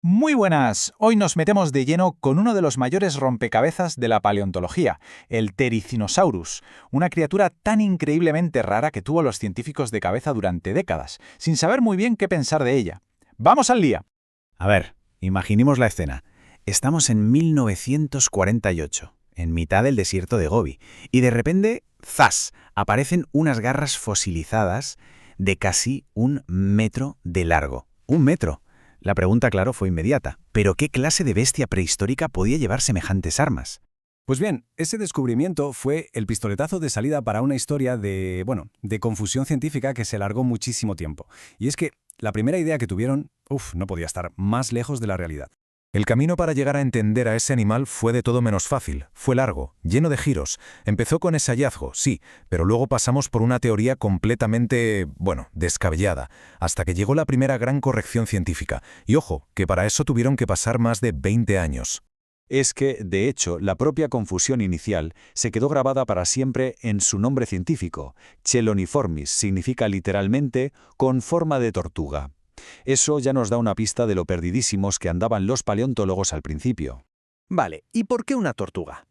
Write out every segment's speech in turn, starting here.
Muy buenas. Hoy nos metemos de lleno con uno de los mayores rompecabezas de la paleontología, el Therizinosaurus, una criatura tan increíblemente rara que tuvo a los científicos de cabeza durante décadas, sin saber muy bien qué pensar de ella. ¡Vamos al día! A ver, imaginemos la escena. Estamos en 1948, en mitad del desierto de Gobi, y de repente, ¡zas!, aparecen unas garras fosilizadas de casi 1 metro de largo. ¡Un metro! La pregunta, claro, fue inmediata. ¿Pero qué clase de bestia prehistórica podía llevar semejantes armas? Pues bien, ese descubrimiento fue el pistoletazo de salida para una historia de confusión científica que se alargó muchísimo tiempo. Y es que la primera idea que tuvieron, no podía estar más lejos de la realidad. El camino para llegar a entender a ese animal fue de todo menos fácil, fue largo, lleno de giros. Empezó con ese hallazgo, sí, pero luego pasamos por una teoría completamente, descabellada, hasta que llegó la primera gran corrección científica. Y ojo, que para eso tuvieron que pasar más de 20 años. Es que, de hecho, la propia confusión inicial se quedó grabada para siempre en su nombre científico. Cheloniformis significa literalmente con forma de tortuga. Eso ya nos da una pista de lo perdidísimos que andaban los paleontólogos al principio. Vale, ¿y por qué una tortuga?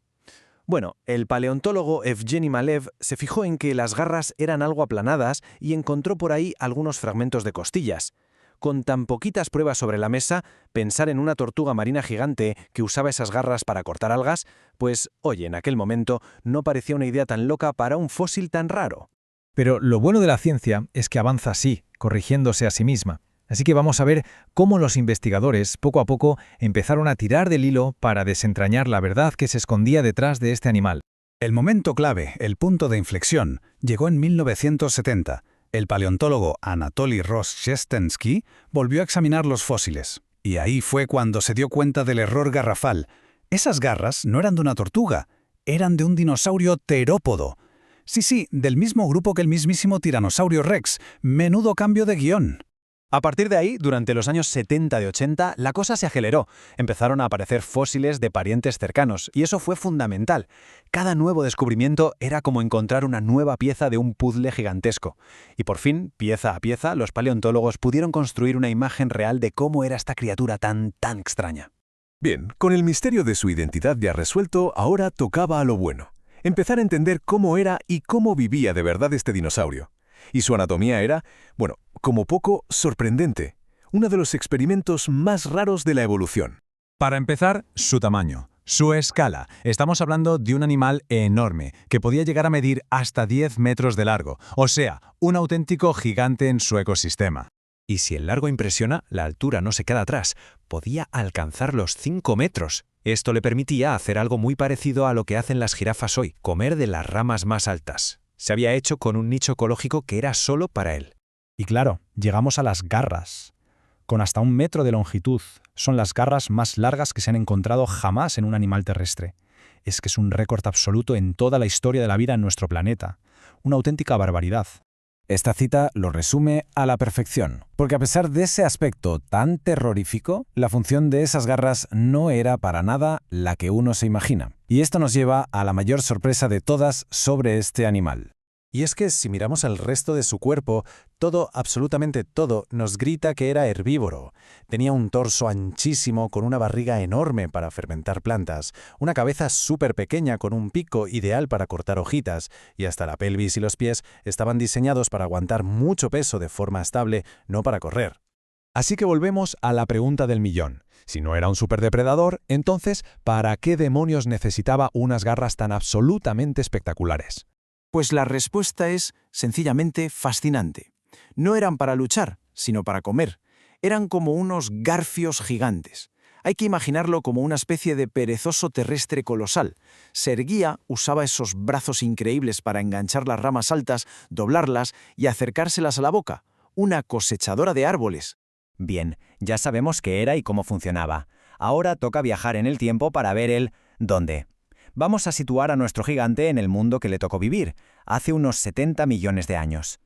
Bueno, el paleontólogo Evgeny Malev se fijó en que las garras eran algo aplanadas y encontró por ahí algunos fragmentos de costillas. Con tan poquitas pruebas sobre la mesa, pensar en una tortuga marina gigante que usaba esas garras para cortar algas, pues, oye, en aquel momento no parecía una idea tan loca para un fósil tan raro. Pero lo bueno de la ciencia es que avanza así, corrigiéndose a sí misma. Así que vamos a ver cómo los investigadores, poco a poco, empezaron a tirar del hilo para desentrañar la verdad que se escondía detrás de este animal. El momento clave, el punto de inflexión, llegó en 1970. El paleontólogo Anatoly Rozhestensky volvió a examinar los fósiles. Y ahí fue cuando se dio cuenta del error garrafal. Esas garras no eran de una tortuga, eran de un dinosaurio terópodo. Sí, del mismo grupo que el mismísimo Tiranosaurio Rex. Menudo cambio de guión. A partir de ahí, durante los años 70 y 80, la cosa se aceleró. Empezaron a aparecer fósiles de parientes cercanos, y eso fue fundamental. Cada nuevo descubrimiento era como encontrar una nueva pieza de un puzzle gigantesco. Y por fin, pieza a pieza, los paleontólogos pudieron construir una imagen real de cómo era esta criatura tan extraña. Bien, con el misterio de su identidad ya resuelto, ahora tocaba a lo bueno. Empezar a entender cómo era y cómo vivía de verdad este dinosaurio. Y su anatomía era, como poco, sorprendente. Uno de los experimentos más raros de la evolución. Para empezar, su tamaño, su escala. Estamos hablando de un animal enorme, que podía llegar a medir hasta 10 metros de largo, o sea, un auténtico gigante en su ecosistema. Y si el largo impresiona, la altura no se queda atrás. Podía alcanzar los 5 metros. Esto le permitía hacer algo muy parecido a lo que hacen las jirafas hoy, comer de las ramas más altas. Se había hecho con un nicho ecológico que era solo para él. Y claro, llegamos a las garras. Con hasta 1 metro de longitud, son las garras más largas que se han encontrado jamás en un animal terrestre. Es que es un récord absoluto en toda la historia de la vida en nuestro planeta. Una auténtica barbaridad. Esta cita lo resume a la perfección, porque a pesar de ese aspecto tan terrorífico, la función de esas garras no era para nada la que uno se imagina. Y esto nos lleva a la mayor sorpresa de todas sobre este animal. Y es que si miramos el resto de su cuerpo, todo, absolutamente todo, nos grita que era herbívoro. Tenía un torso anchísimo con una barriga enorme para fermentar plantas, una cabeza súper pequeña con un pico ideal para cortar hojitas, y hasta la pelvis y los pies estaban diseñados para aguantar mucho peso de forma estable, no para correr. Así que volvemos a la pregunta del millón. Si no era un superdepredador, entonces, ¿para qué demonios necesitaba unas garras tan absolutamente espectaculares? Pues la respuesta es sencillamente fascinante. No eran para luchar, sino para comer. Eran como unos garfios gigantes. Hay que imaginarlo como una especie de perezoso terrestre colosal. Se erguía, usaba esos brazos increíbles para enganchar las ramas altas, doblarlas y acercárselas a la boca. Una cosechadora de árboles. Bien, ya sabemos qué era y cómo funcionaba. Ahora toca viajar en el tiempo para ver el ¿dónde? Vamos a situar a nuestro gigante en el mundo que le tocó vivir, hace unos 70 millones de años.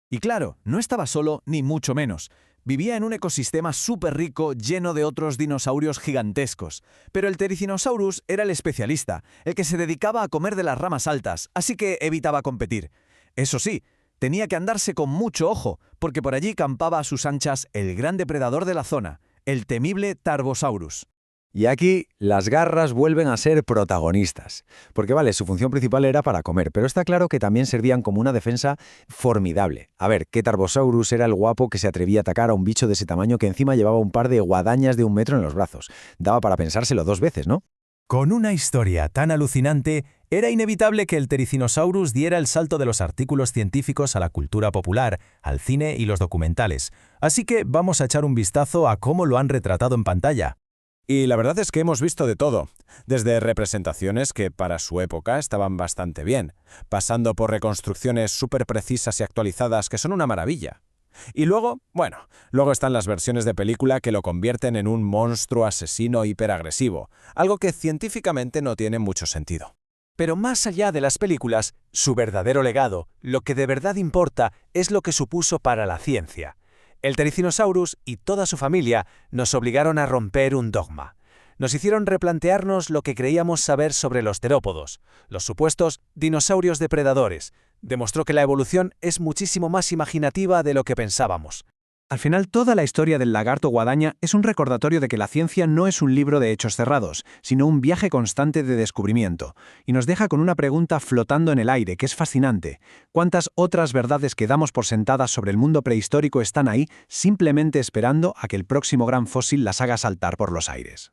Y claro, no estaba solo, ni mucho menos. Vivía en un ecosistema súper rico, lleno de otros dinosaurios gigantescos. Pero el Therizinosaurus era el especialista, el que se dedicaba a comer de las ramas altas, así que evitaba competir. Eso sí, tenía que andarse con mucho ojo, porque por allí campaba a sus anchas el gran depredador de la zona, el temible Tarbosaurus. Y aquí las garras vuelven a ser protagonistas. Porque vale, su función principal era para comer, pero está claro que también servían como una defensa formidable. A ver, ¿qué Tarbosaurus era el guapo que se atrevía a atacar a un bicho de ese tamaño que encima llevaba un par de guadañas de 1 metro en los brazos? Daba para pensárselo 2 veces, ¿no? Con una historia tan alucinante, era inevitable que el Therizinosaurus diera el salto de los artículos científicos a la cultura popular, al cine y los documentales. Así que vamos a echar un vistazo a cómo lo han retratado en pantalla. Y la verdad es que hemos visto de todo, desde representaciones que para su época estaban bastante bien, pasando por reconstrucciones súper precisas y actualizadas que son una maravilla. Y luego están las versiones de película que lo convierten en un monstruo asesino hiperagresivo, algo que científicamente no tiene mucho sentido. Pero más allá de las películas, su verdadero legado, lo que de verdad importa, es lo que supuso para la ciencia. El Therizinosaurus y toda su familia nos obligaron a romper un dogma. Nos hicieron replantearnos lo que creíamos saber sobre los terópodos, los supuestos dinosaurios depredadores. Demostró que la evolución es muchísimo más imaginativa de lo que pensábamos. Al final, toda la historia del lagarto guadaña es un recordatorio de que la ciencia no es un libro de hechos cerrados, sino un viaje constante de descubrimiento. Y nos deja con una pregunta flotando en el aire, que es fascinante. ¿Cuántas otras verdades que damos por sentadas sobre el mundo prehistórico están ahí, simplemente esperando a que el próximo gran fósil las haga saltar por los aires?